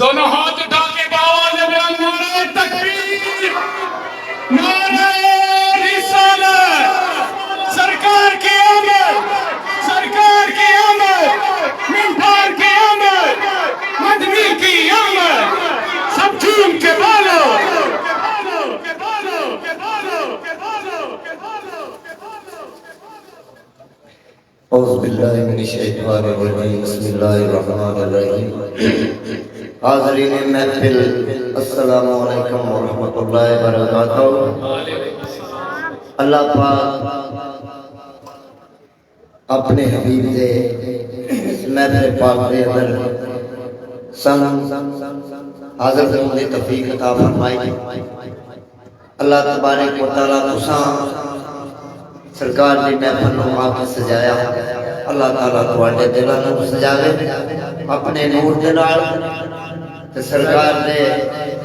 دونوں ہاتھ اٹھا کے باواز بیان نعرہ تکبیر، نعرہ رسالت، سرکار کی آمد، سرکار کی آمد، منبر کی آمد، مدنی کی آمد، سب جھوم کے بولو، اعوذ باللہ من الشیطان الرجیم، بسم اللہ الرحمن الرحیم۔ حاضرین محفل، السلام علیکم ورحمۃ اللہ وبرکاتہ۔ اللہ پاک اپنے حبیب دے محفل پاک دے اندر سن حاضر ہونے دی توفیق عطا فرمائی۔ اللہ تبارک و تعالیٰ تساں سرکار دی محفل نو آ کے سجایا، اللہ تعالیٰ تواڈے دلاں نو سجاوے اپنے نور دے نال، تے سرکار دے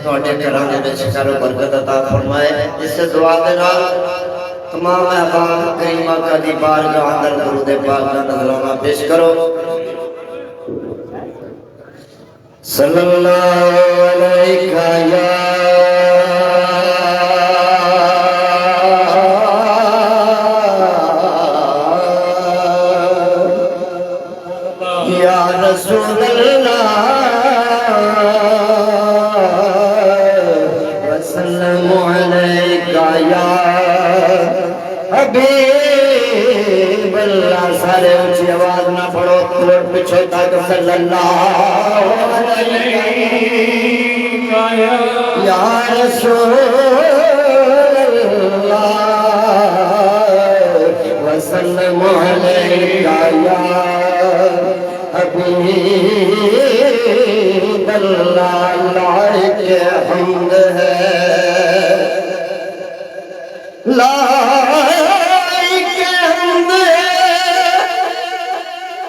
تواڈے گھراں دے وچ خیر و برکت عطا فرمائے۔ اس دعا دے نال تمام احباب کریمہ کا دی بارگاہ اندر درود پاک دا نذرانہ پیش کرو۔ صلی اللہ علیہ یا رسول اللہ وسلم علیکہ یا حبیب اللہ۔ سارے اونچی آواز نہ پڑھو، تھوڑ پیچھے تک صلی اللہ یا رسول اللہ وسلم علیکہ یا حبیب اللہ۔ لائق حمد ہے، لائق حمد ہے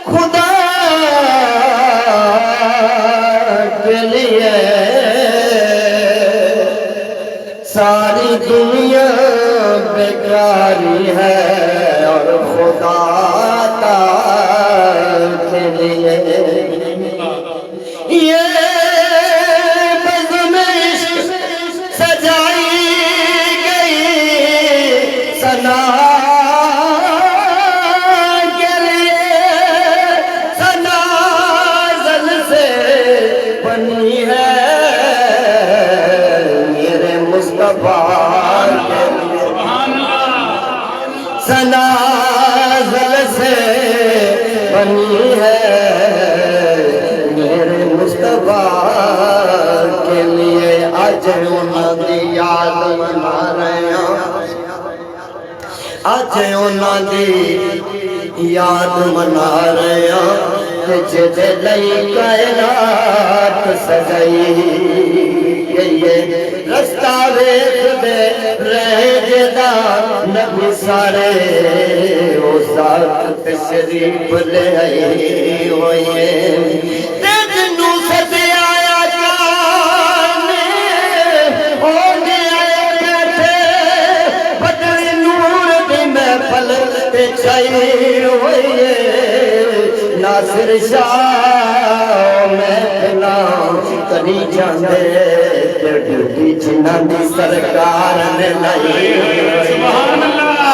خدا کے لیے، ساری دنیا بیکاری ہے اور خدا کے لیے یہ بزم عشق سجائی گئی ثنا کے لیے، ثنا زل سے بنی ہے میرے مصطفیٰ کے لیے، ثنا زل سے بنی ہے میرے مصطفیٰ کے لیے۔ آج انہاں دی یاد منا رہے ہیں، آج انہاں دی یاد منا رہے ہیں، جدے لئی کائنات سجائی گئی ہے۔ رستہ ویکھ دے رہ جدا نبی سارے، او ذات تشریف لے آئی ہوئی ہے۔ تینوں سجے آیا جانے ہونے آئے بیٹھے، بدل نور دی محفل تے چھائی ہوئی ہے۔ ناصر شاہ محفل کری جاندے تے ڈیوٹی جنہاں دی سرکار نے لائی، سبحان اللہ۔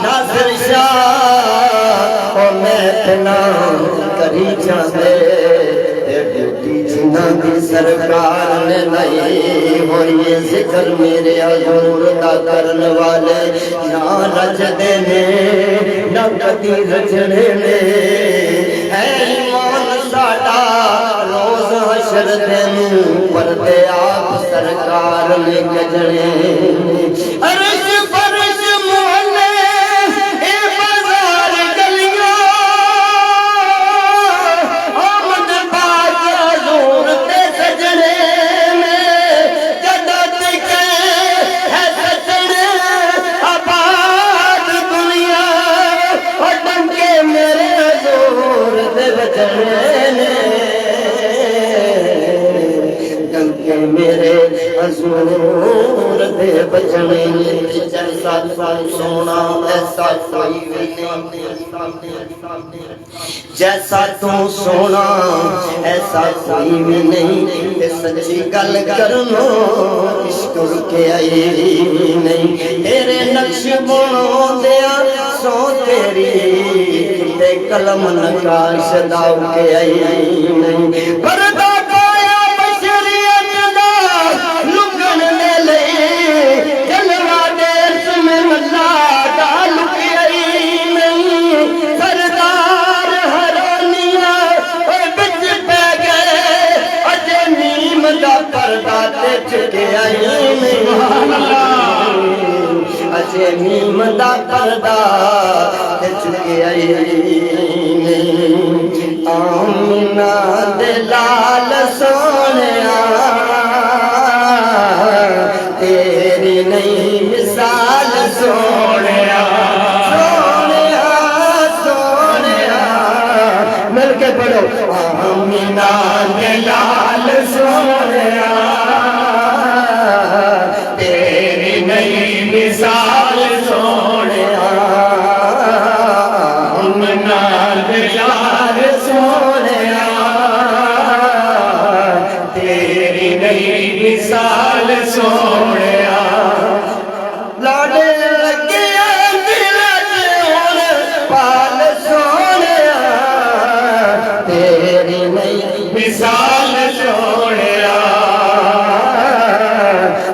ناصر شاہ محفل کری جاندے تے ڈیوٹی جنہاں دی سرکار نے لائی ہوئی ہے۔ ذکر میرے حضور دا کرن والے نہ رجدے نے نہ کدی رجنے نے، اے ایمان ساڈا روز حشر دن پردے آپ سرکار لے کے جڑے۔ عرش فرش محلے اے بازار گلیاں، آمد باز حضور تے سجنے میں، جدت کے ہے سجنے آباد دنیا، اور ڈنکے میرے حضور دے بجنے نے، ڈنکے میرے حضور دے بجنے۔ جیسا سونا ایسا کوئی نہیں، جیسا تو سونا ایسا کوئی بھی نہیں تے سچی گل کرنو عشق کے آئی نہیں تیرے نقش بنو دیا سو تیری تے قلم نقاش داؤ کے آئی نہیں پردہ پایا بشریت دا لکن دے لئی جلوہ دے اسم اللہ دا لکی آئی نہیں سردار حرانیاں اور بچ پہ گئے اجے نیم دا پردہ تے چکے آئی نہیں اجے نیم دا پردہ تے چکے آئی نہیں آمینہ دے لال سونیا تیری نہیں مثال سونیا سونیا سونیا مل کے پڑھو آمینہ دے لال سونیا تیری نہیں مثال سونیا آمینہ دے لال سونیا تیری نہیں مثال سونیا لاڈے لگیا دل جون پال سونیا تیری نہیں مثال سونیا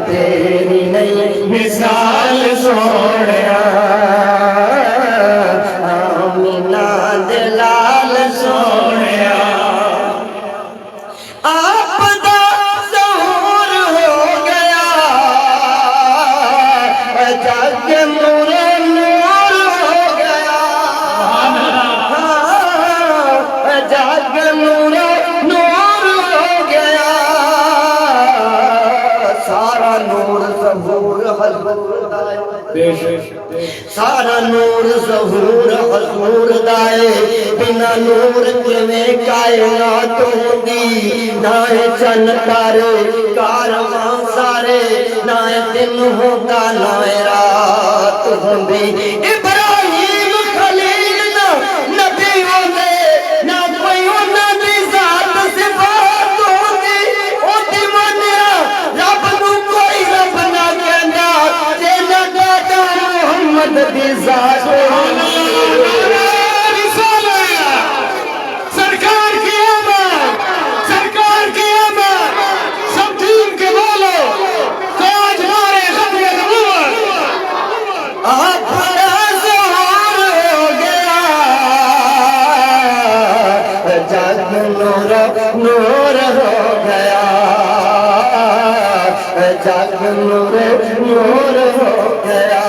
تیری نہیں مثال سونیا آمینہ دے لال سونیا آپ دا ظہور ہو گیا جگ نور نور ہو گیا جگ نور نور ہو گیا سارا نور ظہور حضور دائے سارا نور ظہور حضور دائے بنا نور کے میں کائنات ہوندی نہ چن تارے کارواں سارے نہ دن ہوتا نہ رات ہوندی ابراہیم خلیل نہ نبی ہوندے نہ کوئی انہاں دی ذات صفات ہوندی او دی منیا رب نو کوئی رب نہ کہندا تے نہ کہدا محمد دی ذات سرکار کی آمد سرکار کی آمد سب ٹیم کے بولو تاج مارے ختم نبوت آپ کا ظہور ہو گیا جگ نور نور ہو گیا جگ نور نور ہو گیا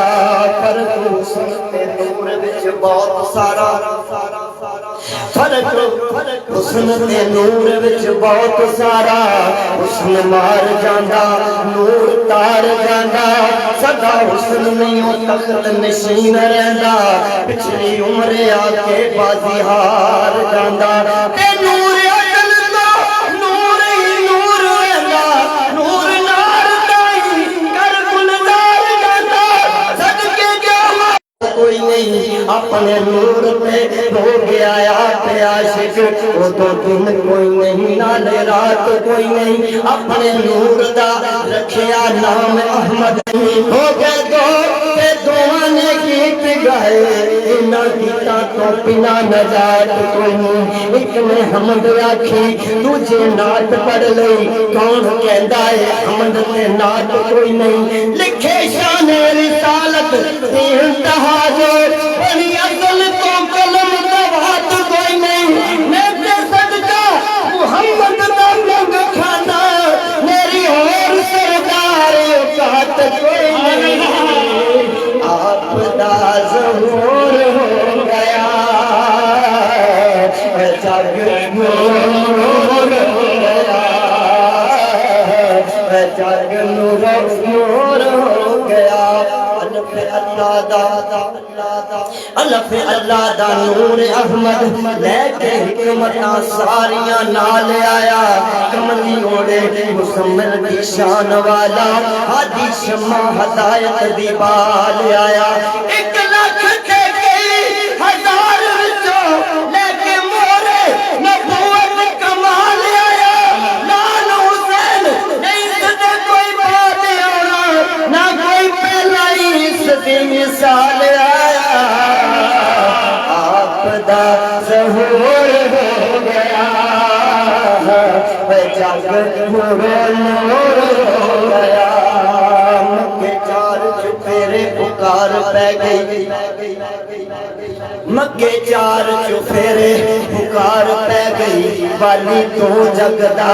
پر حسن تے نور وچ بہت سارا فرق حسن تے نور وچ بہت سارا حسن مار جاندا نور تار جاندا سدا حسن نہیں او تخت نشین رہندا پچھلی عمر آ کے بازی ہار جاندا تے نور عدل دا نور ہی نور رہندا نور نار تائی کر گلزار جاندا صدقے جاواں کوئی نہیں اپنے نور پہ ہو گیا آپ عاشق وہ تو دن کوئی نہیں نالے رات کوئی نہیں اپنے نور دا رکھیا نام احمد ہو گئے دو تے دعا نے گیت گائے انہاں گیتاں تو بنا نجات کوئی نہیں ایک نے حمد آکھی دوجے نعت پڑھ لئی کون کہندا ہے حمد تے نعت کوئی نہیں لکھے شان رسالت تے انتہا جو بنی اصل تو قلم دوات کوئی نہیں میں تے صدقہ محمد دا لنگ کھانا میری اور سردار اوقات کوئی نہیں آپ دا ظہور ہو گیا جگ نور ہو گیا جگ نور نور ہو گیا الف اللہ دا الف اللہ دا نور احمد لے کے حکمتاں ساریاں نال آیا کملی اوڑے مسمل کی شان والا ہادی شمع ہدایت دی بال آیا 1 لاکھ تے کئی ہزار وچوں لے کے مورے نبوت کمال آیا کی مثال آیا آپ دا ظہور ہو گیا جگ نور ہو گیا مکے چار چفیرے پکار پہ گئی مکے چار چفیرے پکار پہ گئی والی تو جگدا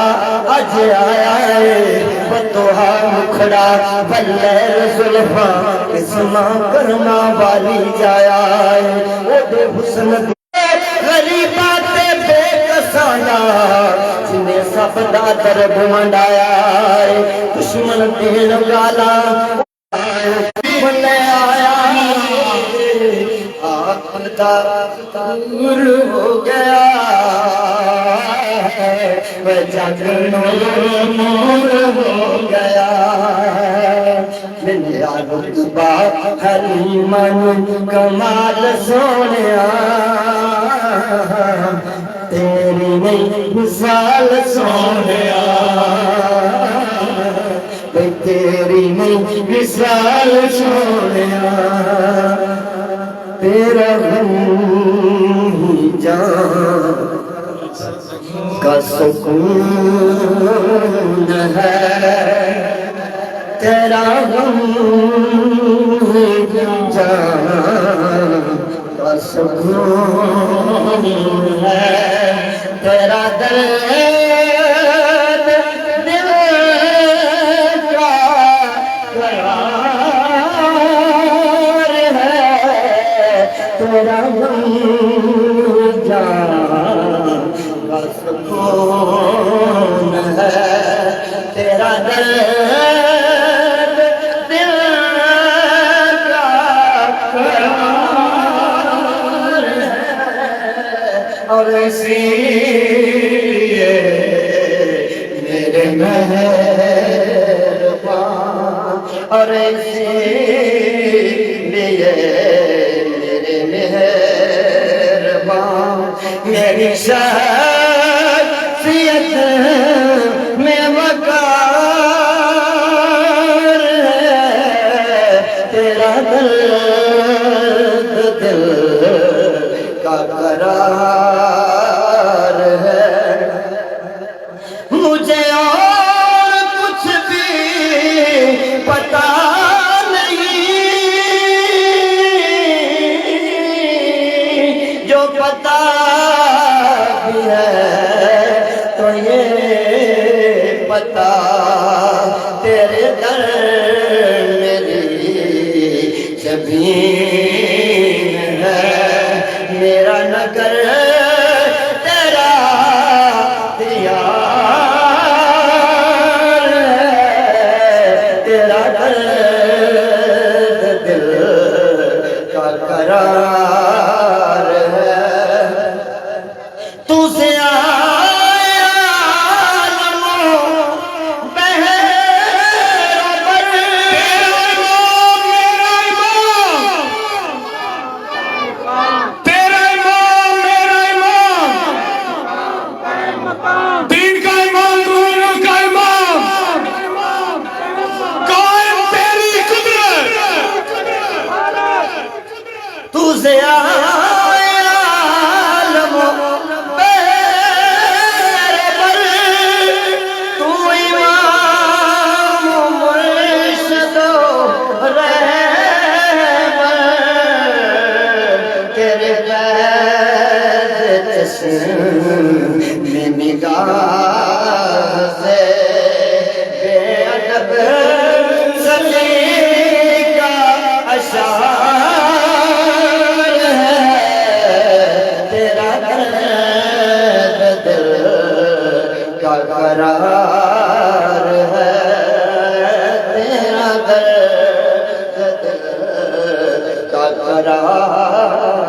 اج آیا ہے بتوہا مکھڑا بلیر زلفاں قسمہ کرما والی جایا ہے او دے حسن غریبات بے کسانا جنہیں سب دا درب منڈایا ہے دشمن دین گالا بنے آیا آخر دا دور ہو گیا جگ نور ہو گیا میرا رتبہ حلیمن کمال سونیا تیری نہیں مثال سونیا تیری نہیں مثال سونیا تیرا غم ہی جان کا سکون ہے تیرا غم ہی جان کا سکون ہے تیرا درد دل کا قرار ہے تیرا غم جان کا سکون ہے تیرا درد دل کا قرار ہے اور اسی میرے مہربان اور اسی لیے میرے مہربان میری شخصیت میں وقار ہے تیرا درد دل کا قرار ہے مجھے اور کچھ بھی پتا نہیں جو پتا بھی ہے تو یہ پتا تیرے در میری زمین ہے میرا نگر تیرا دیار ہے تیرا درد دل کا قرار ہے تو سے میں نگاہ سے بے ادب سلی کا اشعار ہے تیرا درد دل کا قرار ہے تیرا درد دل کا قرار